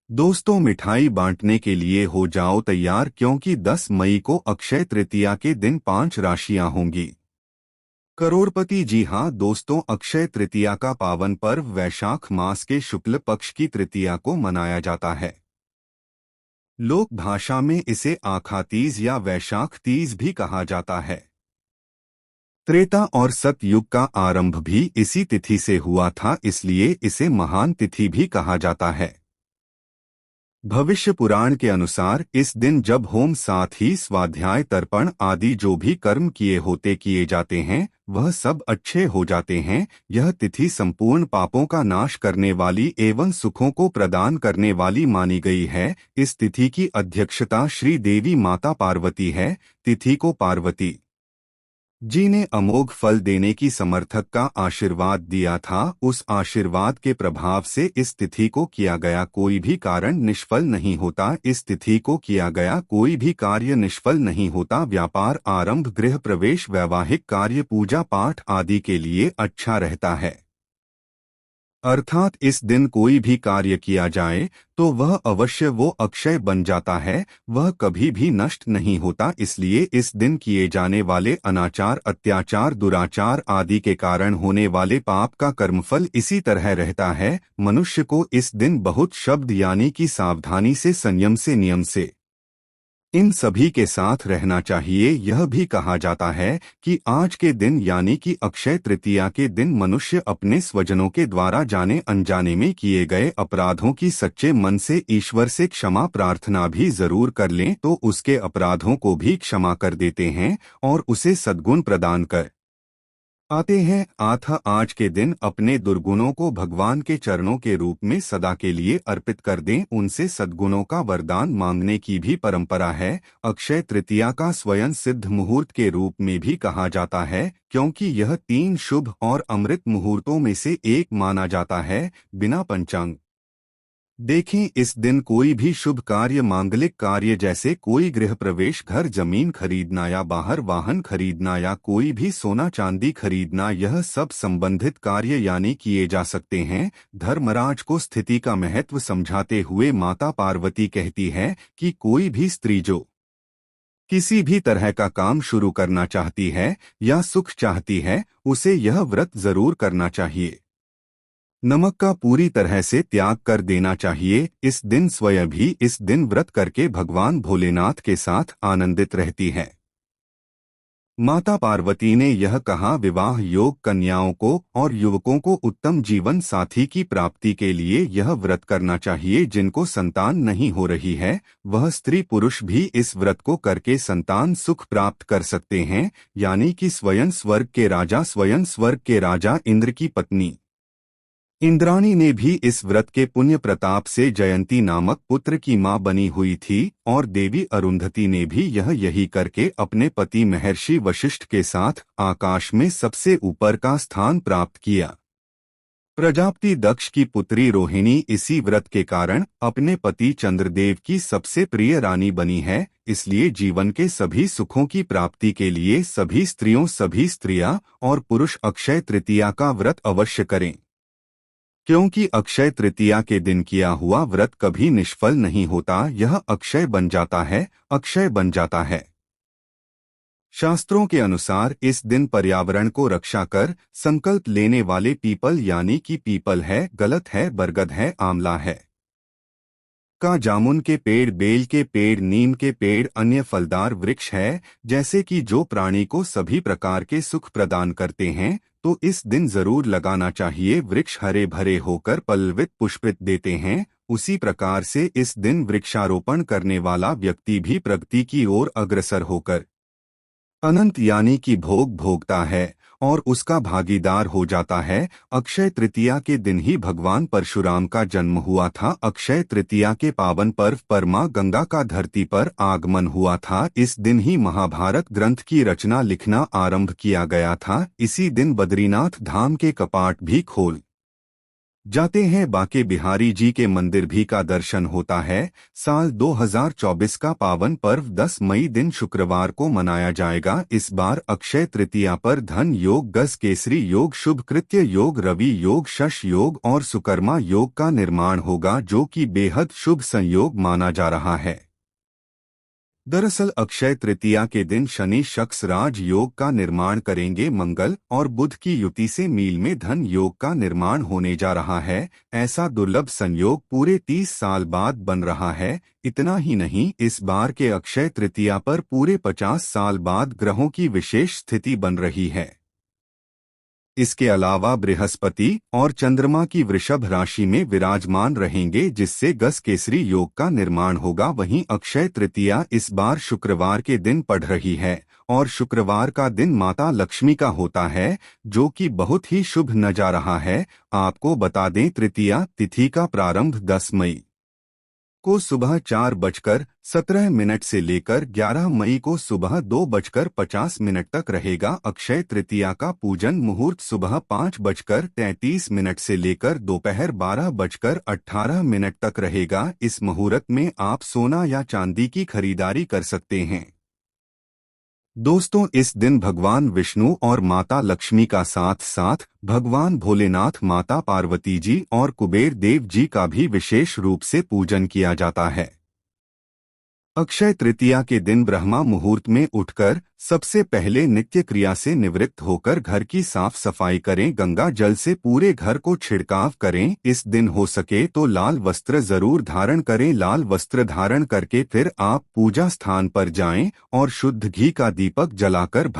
दोस्तों, मिठाई बांटने के लिए हो जाओ तैयार, क्योंकि 10 मई को अक्षय तृतीया के दिन 5 राशियां होंगी करोड़पति। जी हाँ दोस्तों, अक्षय तृतीया का पावन पर्व वैशाख मास के शुक्ल पक्ष की तृतीया को मनाया जाता है। लोक भाषा में इसे आखा तीज या वैशाख तीज भी कहा जाता है। त्रेता और सतयुग का आरंभ भी इसी तिथि से हुआ था, इसलिए इसे महान तिथि भी कहा जाता है। भविष्य पुराण के अनुसार इस दिन जब होम साथ ही स्वाध्याय तर्पण आदि जो भी कर्म किए जाते हैं वह सब अच्छे हो जाते हैं। यह तिथि संपूर्ण पापों का नाश करने वाली एवं सुखों को प्रदान करने वाली मानी गई है। इस तिथि की अध्यक्षता श्री देवी माता पार्वती है। तिथि को पार्वती जी ने अमोघ फल देने की समर्थक का आशीर्वाद दिया था। उस आशीर्वाद के प्रभाव से इस तिथि को किया गया कोई भी कारण निष्फल नहीं होता। इस तिथि को किया गया कोई भी कार्य निष्फल नहीं होता। व्यापार आरंभ, गृह प्रवेश, वैवाहिक कार्य, पूजा पाठ आदि के लिए अच्छा रहता है। अर्थात इस दिन कोई भी कार्य किया जाए तो वह अवश्य वो अक्षय बन जाता है, वह कभी भी नष्ट नहीं होता। इसलिए इस दिन किए जाने वाले अनाचार, अत्याचार, दुराचार आदि के कारण होने वाले पाप का कर्मफल इसी तरह रहता है। मनुष्य को इस दिन बहुत शब्द यानी कि सावधानी से, संयम से, नियम से इन सभी के साथ रहना चाहिए। यह भी कहा जाता है कि आज के दिन यानी कि अक्षय तृतीया के दिन मनुष्य अपने स्वजनों के द्वारा जाने अनजाने में किए गए अपराधों की सच्चे मन से ईश्वर से क्षमा प्रार्थना भी जरूर कर लें तो उसके अपराधों को भी क्षमा कर देते हैं और उसे सद्गुण प्रदान कर आते हैं। आज के दिन अपने दुर्गुणों को भगवान के चरणों के रूप में सदा के लिए अर्पित कर दें। उनसे सद्गुणों का वरदान मांगने की भी परंपरा है। अक्षय तृतीया का स्वयं सिद्ध मुहूर्त के रूप में भी कहा जाता है, क्योंकि यह 3 शुभ और अमृत मुहूर्तों में से एक माना जाता है। बिना पंचांग देखें इस दिन कोई भी शुभ कार्य, मांगलिक कार्य जैसे कोई गृह प्रवेश, घर जमीन खरीदना या बाहर वाहन खरीदना या कोई भी सोना चांदी खरीदना, यह सब संबंधित कार्य यानी किए जा सकते हैं। धर्मराज को स्थिति का महत्व समझाते हुए माता पार्वती कहती है कि कोई भी स्त्री जो किसी भी तरह का काम शुरू करना चाहती है या सुख चाहती है उसे यह व्रत जरूर करना चाहिए। नमक का पूरी तरह से त्याग कर देना चाहिए। इस दिन स्वयं भी इस दिन व्रत करके भगवान भोलेनाथ के साथ आनंदित रहती है। माता पार्वती ने यह कहा, विवाह योग कन्याओं को और युवकों को उत्तम जीवन साथी की प्राप्ति के लिए यह व्रत करना चाहिए। जिनको संतान नहीं हो रही है वह स्त्री पुरुष भी इस व्रत को करके संतान सुख प्राप्त कर सकते हैं, यानी कि स्वयं स्वर्ग के राजा इंद्र की पत्नी इंद्राणी ने भी इस व्रत के पुण्य प्रताप से जयंती नामक पुत्र की मां बनी हुई थी और देवी अरुंधति ने भी यही करके अपने पति महर्षि वशिष्ठ के साथ आकाश में सबसे ऊपर का स्थान प्राप्त किया। प्रजापति दक्ष की पुत्री रोहिणी इसी व्रत के कारण अपने पति चंद्रदेव की सबसे प्रिय रानी बनी है। इसलिए जीवन के सभी सुखों की प्राप्ति के लिए सभी स्त्रियां और पुरुष अक्षय तृतीया का व्रत अवश्य करें, क्योंकि अक्षय तृतीया के दिन किया हुआ व्रत कभी निष्फल नहीं होता। यह अक्षय बन जाता है, अक्षय बन जाता है। शास्त्रों के अनुसार इस दिन पर्यावरण को रक्षा कर संकल्प लेने वाले पीपल यानी कि पीपल है, गलत है, बरगद है, आंवला है का, जामुन के पेड़, बेल के पेड़, नीम के पेड़, अन्य फलदार वृक्ष है जैसे कि जो प्राणी को सभी प्रकार के सुख प्रदान करते हैं तो इस दिन जरूर लगाना चाहिए। वृक्ष हरे भरे होकर पल्लवित पुष्पित देते हैं, उसी प्रकार से इस दिन वृक्षारोपण करने वाला व्यक्ति भी प्रगति की ओर अग्रसर होकर अनंत यानी कि भोग भोगता है और उसका भागीदार हो जाता है। अक्षय तृतीया के दिन ही भगवान परशुराम का जन्म हुआ था। अक्षय तृतीया के पावन पर्व पर मां गंगा का धरती पर आगमन हुआ था। इस दिन ही महाभारत ग्रंथ की रचना लिखना आरंभ किया गया था। इसी दिन बद्रीनाथ धाम के कपाट भी खोल जाते हैं बांके बिहारी जी के मंदिर भी का दर्शन होता है। साल 2024 का पावन पर्व 10 मई दिन शुक्रवार को मनाया जाएगा। इस बार अक्षय तृतीया पर धन योग, गज केसरी योग, शुभ कृत्य योग, रवि योग, शश योग और सुकर्मा योग का निर्माण होगा, जो कि बेहद शुभ संयोग माना जा रहा है। दरअसल अक्षय तृतीया के दिन शनि शक्स राज योग का निर्माण करेंगे। मंगल और बुध की युति से मील में धन योग का निर्माण होने जा रहा है। ऐसा दुर्लभ संयोग पूरे 30 साल बाद बन रहा है। इतना ही नहीं, इस बार के अक्षय तृतीया पर पूरे 50 साल बाद ग्रहों की विशेष स्थिति बन रही है। इसके अलावा बृहस्पति और चंद्रमा की वृषभ राशि में विराजमान रहेंगे, जिससे गज केसरी योग का निर्माण होगा। वहीं अक्षय तृतीया इस बार शुक्रवार के दिन पड़ रही है और शुक्रवार का दिन माता लक्ष्मी का होता है, जो कि बहुत ही शुभ न जा रहा है। आपको बता दें, तृतीया तिथि का प्रारंभ 10 मई को सुबह 4:17 से लेकर 11 मई को सुबह 2:50 तक रहेगा। अक्षय तृतीया का पूजन मुहूर्त सुबह 5:33 से लेकर दोपहर 12:18 तक रहेगा। इस मुहूर्त में आप सोना या चांदी की खरीदारी कर सकते हैं। दोस्तों, इस दिन भगवान विष्णु और माता लक्ष्मी का साथ साथ भगवान भोलेनाथ, माता पार्वती जी और कुबेर देव जी का भी विशेष रूप से पूजन किया जाता है। अक्षय तृतीया के दिन ब्रह्मा मुहूर्त में उठकर सबसे पहले नित्य क्रिया से निवृत्त होकर घर की साफ सफाई करें। गंगा जल से पूरे घर को छिड़काव करें। इस दिन हो सके तो लाल वस्त्र जरूर धारण करें। लाल वस्त्र धारण करके फिर आप पूजा स्थान पर जाएं और शुद्ध घी का दीपक जलाकर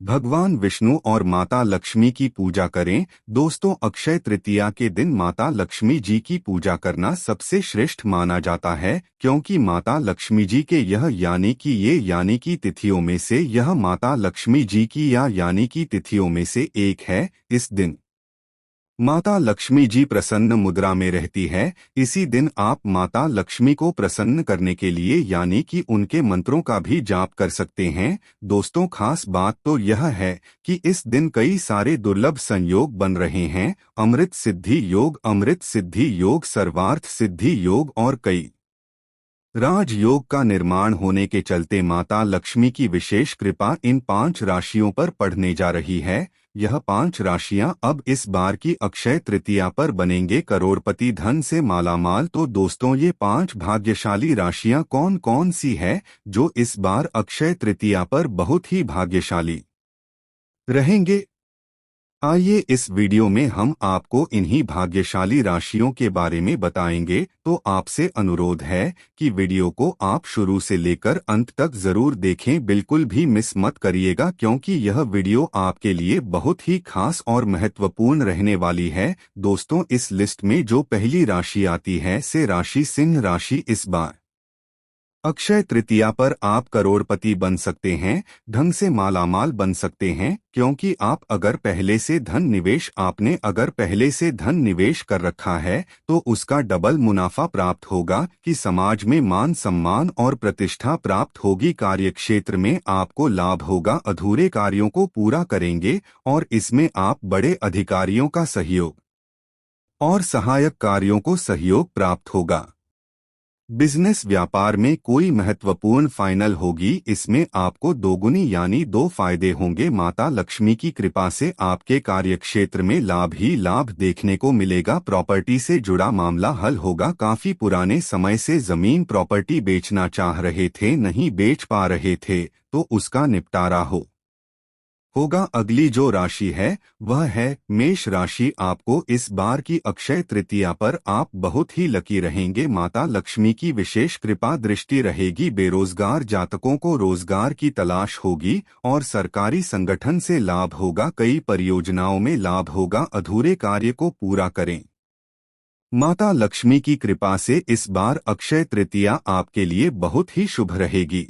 भगवान विष्णु और माता लक्ष्मी की पूजा करें। दोस्तों, अक्षय तृतीया के दिन माता लक्ष्मी जी की पूजा करना सबसे श्रेष्ठ माना जाता है, क्योंकि माता लक्ष्मी जी के यानी कि तिथियों में से यह माता लक्ष्मी जी की यानी कि तिथियों में से एक है। इस दिन माता लक्ष्मी जी प्रसन्न मुद्रा में रहती है। इसी दिन आप माता लक्ष्मी को प्रसन्न करने के लिए यानी कि उनके मंत्रों का भी जाप कर सकते हैं। दोस्तों, खास बात तो यह है कि इस दिन कई सारे दुर्लभ संयोग बन रहे हैं। अमृत सिद्धि योग, सर्वार्थ सिद्धि योग और कई राजयोग का निर्माण होने के चलते माता लक्ष्मी की विशेष कृपा इन 5 राशियों पर पड़ने जा रही है। यह 5 राशियां अब इस बार की अक्षय तृतीया पर बनेंगे करोड़पति, धन से मालामाल। तो दोस्तों, ये 5 भाग्यशाली राशियां कौन कौन सी है जो इस बार अक्षय तृतीया पर बहुत ही भाग्यशाली रहेंगे? आइए इस वीडियो में हम आपको इन्हीं भाग्यशाली राशियों के बारे में बताएंगे। तो आपसे अनुरोध है कि वीडियो को आप शुरू से लेकर अंत तक जरूर देखें, बिल्कुल भी मिस मत करिएगा, क्योंकि यह वीडियो आपके लिए बहुत ही खास और महत्वपूर्ण रहने वाली है। दोस्तों, इस लिस्ट में जो पहली राशि आती है से राशि सिंह राशि। इस बार अक्षय तृतीया पर आप करोड़पति बन सकते हैं, ढंग से मालामाल बन सकते हैं, क्योंकि आपने अगर पहले से धन निवेश कर रखा है तो उसका डबल मुनाफा प्राप्त होगा कि समाज में मान सम्मान और प्रतिष्ठा प्राप्त होगी। कार्यक्षेत्र में आपको लाभ होगा, अधूरे कार्यों को पूरा करेंगे और इसमें आप बड़े अधिकारियों का सहयोग और सहायक कार्यों को सहयोग प्राप्त होगा। बिजनेस व्यापार में कोई महत्वपूर्ण फाइनल होगी, इसमें आपको दोगुनी यानी 2 फायदे होंगे। माता लक्ष्मी की कृपा से आपके कार्यक्षेत्र में लाभ ही लाभ देखने को मिलेगा। प्रॉपर्टी से जुड़ा मामला हल होगा। काफी पुराने समय से जमीन प्रॉपर्टी बेचना चाह रहे थे, नहीं बेच पा रहे थे, तो उसका निपटारा होगा। अगली जो राशि है वह है मेष राशि। आपको इस बार की अक्षय तृतीया पर आप बहुत ही लकी रहेंगे। माता लक्ष्मी की विशेष कृपा दृष्टि रहेगी। बेरोजगार जातकों को रोजगार की तलाश होगी और सरकारी संगठन से लाभ होगा। कई परियोजनाओं में लाभ होगा। अधूरे कार्य को पूरा करें। माता लक्ष्मी की कृपा से इस बार अक्षय तृतीया आपके लिए बहुत ही शुभ रहेगी।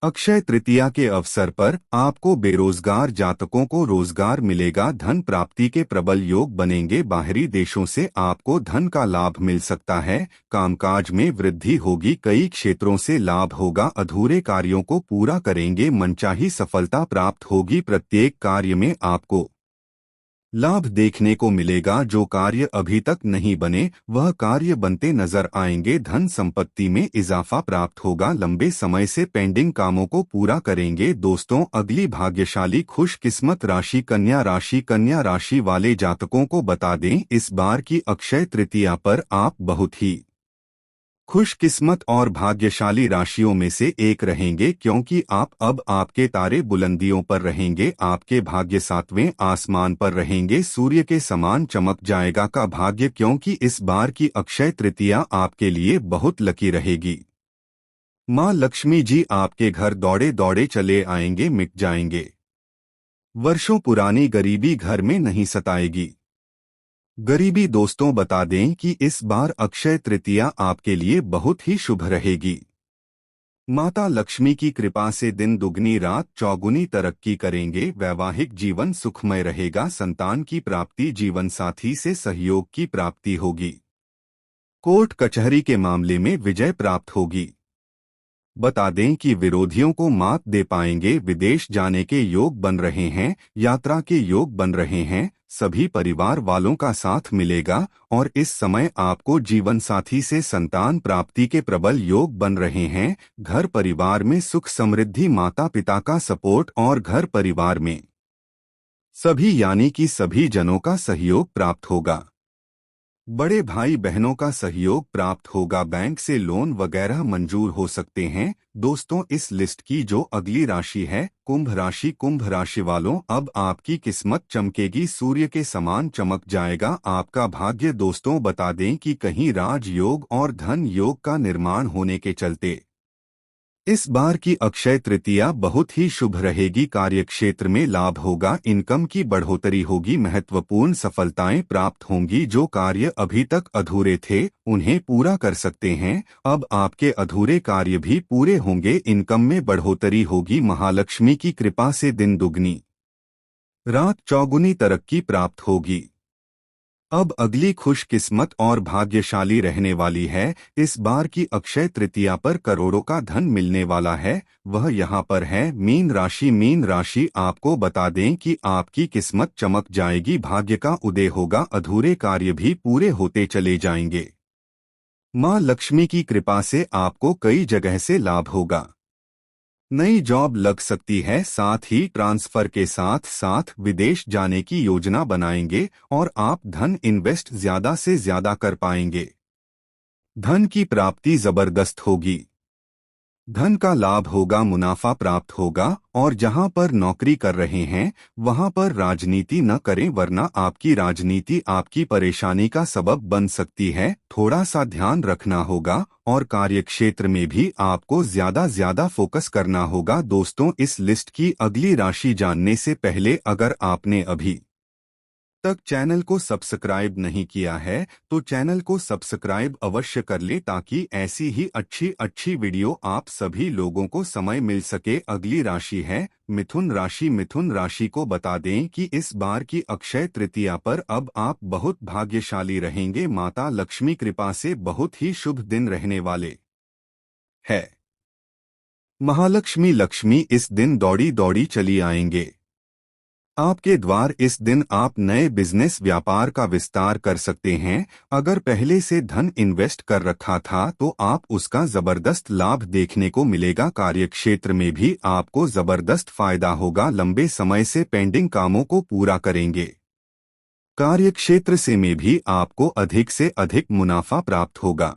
अक्षय तृतीया के अवसर पर आपको बेरोजगार जातकों को रोजगार मिलेगा। धन प्राप्ति के प्रबल योग बनेंगे। बाहरी देशों से आपको धन का लाभ मिल सकता है। कामकाज में वृद्धि होगी। कई क्षेत्रों से लाभ होगा। अधूरे कार्यों को पूरा करेंगे। मनचाही सफलता प्राप्त होगी। प्रत्येक कार्य में आपको लाभ देखने को मिलेगा। जो कार्य अभी तक नहीं बने वह कार्य बनते नजर आएंगे। धन संपत्ति में इजाफा प्राप्त होगा। लंबे समय से पेंडिंग कामों को पूरा करेंगे। दोस्तों, अगली भाग्यशाली खुशकिस्मत राशि कन्या राशि। कन्या राशि वाले जातकों को बता दें, इस बार की अक्षय तृतीया पर आप बहुत ही खुशकिस्मत और भाग्यशाली राशियों में से एक रहेंगे, क्योंकि आप अब आपके तारे बुलंदियों पर रहेंगे। आपके भाग्य सातवें आसमान पर रहेंगे। सूर्य के समान चमक जाएगा का भाग्य, क्योंकि इस बार की अक्षय तृतीया आपके लिए बहुत लकी रहेगी। माँ लक्ष्मी जी आपके घर दौड़े दौड़े चले आएंगे, मिट जाएंगे। वर्षों पुरानी गरीबी घर में नहीं सताएगी। गरीबी दोस्तों, बता दें कि इस बार अक्षय तृतीया आपके लिए बहुत ही शुभ रहेगी। माता लक्ष्मी की कृपा से दिन दुगनी रात चौगुनी तरक्की करेंगे। वैवाहिक जीवन सुखमय रहेगा। संतान की प्राप्ति, जीवन साथी से सहयोग की प्राप्ति होगी। कोर्ट कचहरी के मामले में विजय प्राप्त होगी। बता दें कि विरोधियों को मात दे पाएंगे। विदेश जाने के योग बन रहे हैं, यात्रा के योग बन रहे हैं। सभी परिवार वालों का साथ मिलेगा और इस समय आपको जीवन साथी से संतान प्राप्ति के प्रबल योग बन रहे हैं। घर परिवार में सुख समृद्धि, माता पिता का सपोर्ट और घर परिवार में सभी यानी कि सभी जनों का सहयोग प्राप्त होगा। बड़े भाई बहनों का सहयोग प्राप्त होगा। बैंक से लोन वगैरह मंजूर हो सकते हैं। दोस्तों, इस लिस्ट की जो अगली राशि है कुंभ राशि। कुंभ राशि वालों, अब आपकी किस्मत चमकेगी। सूर्य के समान चमक जाएगा आपका भाग्य। दोस्तों, बता दें कि कहीं राजयोग और धन योग का निर्माण होने के चलते इस बार की अक्षय तृतीया बहुत ही शुभ रहेगी। कार्यक्षेत्र में लाभ होगा। इनकम की बढ़ोतरी होगी। महत्वपूर्ण सफलताएं प्राप्त होंगी। जो कार्य अभी तक अधूरे थे उन्हें पूरा कर सकते हैं। अब आपके अधूरे कार्य भी पूरे होंगे। इनकम में बढ़ोतरी होगी। महालक्ष्मी की कृपा से दिन दुगनी रात चौगुनी तरक्की प्राप्त होगी। अब अगली खुशकिस्मत और भाग्यशाली रहने वाली है। इस बार की अक्षय तृतीया पर करोड़ों का धन मिलने वाला है। वह यहाँ पर है मीन राशि। मीन राशि आपको बता दें कि आपकी किस्मत चमक जाएगी। भाग्य का उदय होगा। अधूरे कार्य भी पूरे होते चले जाएंगे। माँ लक्ष्मी की कृपा से आपको कई जगह से लाभ होगा। नई जॉब लग सकती है। साथ ही ट्रांसफर के साथ साथ विदेश जाने की योजना बनाएंगे और आप धन इन्वेस्ट ज्यादा से ज्यादा कर पाएंगे। धन की प्राप्ति जबरदस्त होगी। धन का लाभ होगा, मुनाफा प्राप्त होगा। और जहां पर नौकरी कर रहे हैं वहां पर राजनीति न करें, वरना आपकी राजनीति आपकी परेशानी का सबब बन सकती है। थोड़ा सा ध्यान रखना होगा और कार्यक्षेत्र में भी आपको ज्यादा फोकस करना होगा। दोस्तों, इस लिस्ट की अगली राशि जानने से पहले अगर आपने अभी तक चैनल को सब्सक्राइब नहीं किया है तो चैनल को सब्सक्राइब अवश्य कर ले, ताकि ऐसी ही अच्छी वीडियो आप सभी लोगों को समय मिल सके। अगली राशि है मिथुन राशि। मिथुन राशि को बता दें कि इस बार की अक्षय तृतीया पर अब आप बहुत भाग्यशाली रहेंगे। माता लक्ष्मी कृपा से बहुत ही शुभ दिन रहने वाले है। महालक्ष्मी लक्ष्मी इस दिन दौड़ी दौड़ी चली आएंगे आपके द्वार। इस दिन आप नए बिजनेस व्यापार का विस्तार कर सकते हैं। अगर पहले से धन इन्वेस्ट कर रखा था तो आप उसका जबरदस्त लाभ देखने को मिलेगा। कार्यक्षेत्र में भी आपको जबरदस्त फायदा होगा। लंबे समय से पेंडिंग कामों को पूरा करेंगे। कार्यक्षेत्र से में भी आपको अधिक से अधिक मुनाफा प्राप्त होगा।